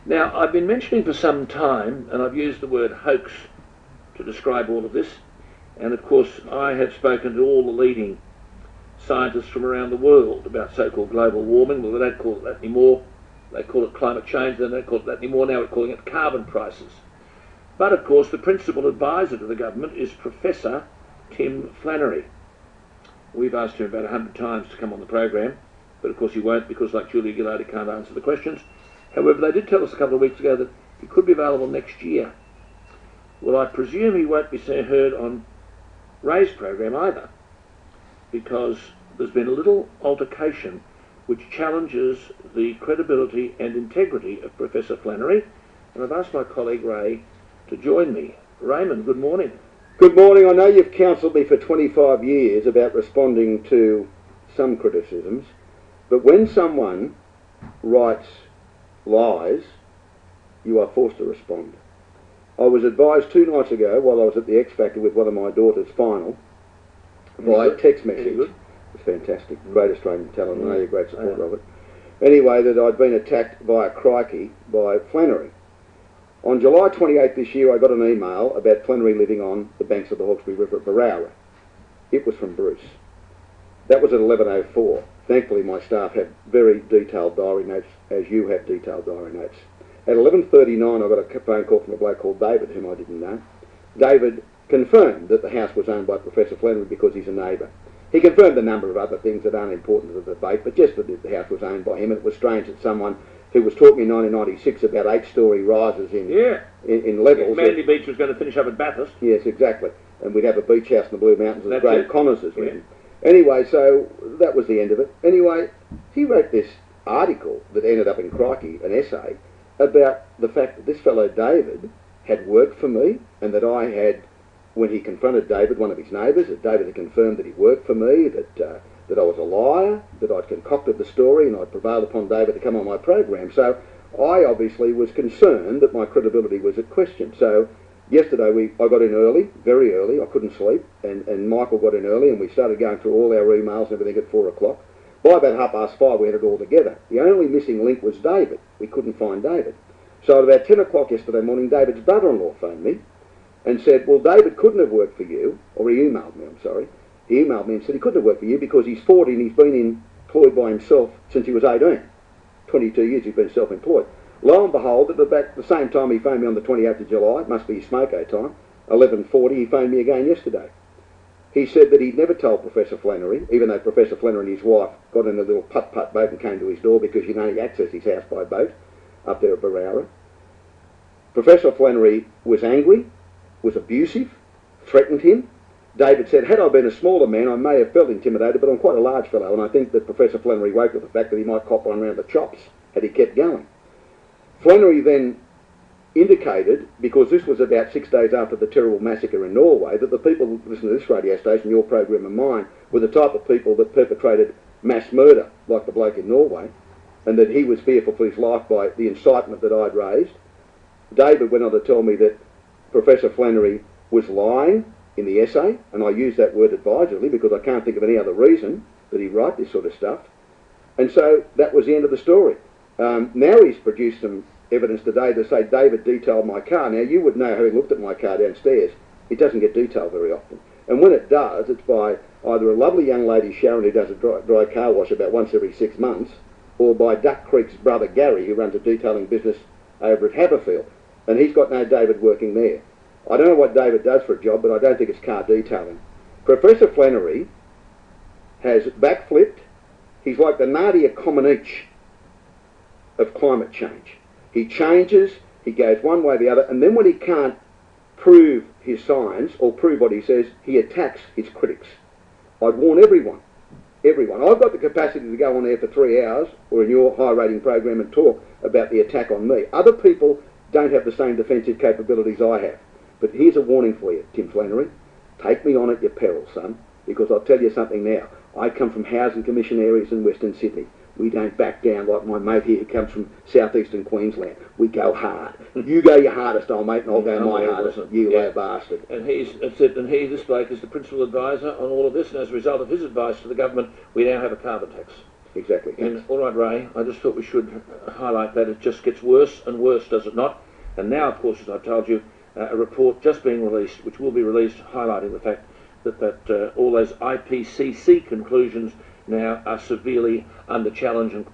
Now, I've been mentioning for some time, and I've used the word hoax to describe all of this, and of course I have spoken to all the leading scientists from around the world about so-called global warming. Well, they don't call it that anymore. They call it climate change. They don't call it that anymore. Now we're calling it carbon prices. But of course the principal advisor to the government is Professor Tim Flannery. We've asked him about 100 times to come on the program, but of course he won't, because like Julia Gillard, he can't answer the questions. However, they did tell us a couple of weeks ago that he could be available next year. Well, I presume he won't be heard on Ray's program either, because there's been a little altercation which challenges the credibility and integrity of Professor Flannery, and I've asked my colleague Ray to join me. Raymond, good morning. Good morning. I know you've counselled me for 25 years about responding to some criticisms, but when someone writes lies, you are forced to respond. I was advised 2 nights ago, while I was at the X Factor with one of my daughter's final, by a text message. It was fantastic. Great Australian talent. I know you're a great supporter of it. Anyway, that I'd been attacked via crikey by Flannery. On July 28th this year, I got an email about Flannery living on the banks of the Hawkesbury River at Berowra. It was from Bruce. That was at 11:04. Thankfully, my staff had very detailed diary notes, as you have detailed diary notes. At 11:39, I got a phone call from a bloke called David, whom I didn't know. David confirmed that the house was owned by Professor Flannery because he's a neighbour. He confirmed a number of other things that aren't important to the debate, but just that the house was owned by him. And it was strange that someone who was talking in 1996 about 8-storey rises in levels. Manly Beach was going to finish up at Bathurst. Yes, exactly. And we'd have a beach house in the Blue Mountains as Graham Connors has written. Anyway, so that was the end of it. Anyway, he wrote this article that ended up in Crikey, an essay, about the fact that this fellow David had worked for me, and that I had, when he confronted David, one of his neighbours, that David had confirmed that he worked for me, that I was a liar, that I'd concocted the story, and I'd prevailed upon David to come on my program. So I obviously was concerned that my credibility was at question. So yesterday I got in early, very early. I couldn't sleep, and Michael got in early, and we started going through all our emails and everything at 4 o'clock. By about 5:30 we had it all together. The only missing link was David. We couldn't find David. So at about 10 o'clock yesterday morning, David's brother-in-law phoned me and said, well, David couldn't have worked for you, or he emailed me, I'm sorry. He emailed me and said he couldn't have worked for you because he's 40 and he's been employed by himself since he was 18. 22 years he's been self-employed. Lo and behold, at about the same time he phoned me on the 28th of July, it must be his smoko time, 11:40, he phoned me again yesterday. He said that he'd never told Professor Flannery, even though Professor Flannery and his wife got in a little putt-putt boat and came to his door because you can only access his house by boat up there at Berowra. Professor Flannery was angry, was abusive, threatened him. David said, had I been a smaller man, I may have felt intimidated, but I'm quite a large fellow, and I think that Professor Flannery woke up the fact that he might cop one round the chops had he kept going. Flannery then indicated, because this was about 6 days after the terrible massacre in Norway, that the people who listen to this radio station, your program and mine, were the type of people that perpetrated mass murder, like the bloke in Norway, and that he was fearful for his life by the incitement that I'd raised. David went on to tell me that Professor Flannery was lying in the essay, and I use that word advisedly because I can't think of any other reason that he'd write this sort of stuff. And so that was the end of the story. Now he's produced some evidence today to say David detailed my car. Now you would know, having looked at my car downstairs, it doesn't get detailed very often. And when it does, it's by either a lovely young lady, Sharon, who does a dry car wash about once every 6 months, or by Duck Creek's brother Gary, who runs a detailing business over at Haberfield. And he's got no David working there. I don't know what David does for a job, but I don't think it's car detailing. Professor Flannery has backflipped. He's like the Nadia Comaneci of climate change. He changes, he goes one way or the other, and then when he can't prove his science or prove what he says, he attacks his critics. I'd warn everyone. I've got the capacity to go on air for 3 hours, or in your high-rating program, and talk about the attack on me. Other people don't have the same defensive capabilities I have. But here's a warning for you, Tim Flannery. Take me on at your peril, son, because I'll tell you something now. I come from housing commission areas in Western Sydney. We don't back down like my mate here who comes from southeastern Queensland. We go hard. You go your hardest, old mate, and I'll go my hardest. You low bastard. And this bloke is the principal advisor on all of this, and as a result of his advice to the government, we now have a carbon tax. Exactly. And, all right, Ray, I just thought we should highlight that. It just gets worse and worse, does it not? And now, of course, as I've told you, a report just being released, which will be released, highlighting the fact that all those IPCC conclusions now are severely under challenge, and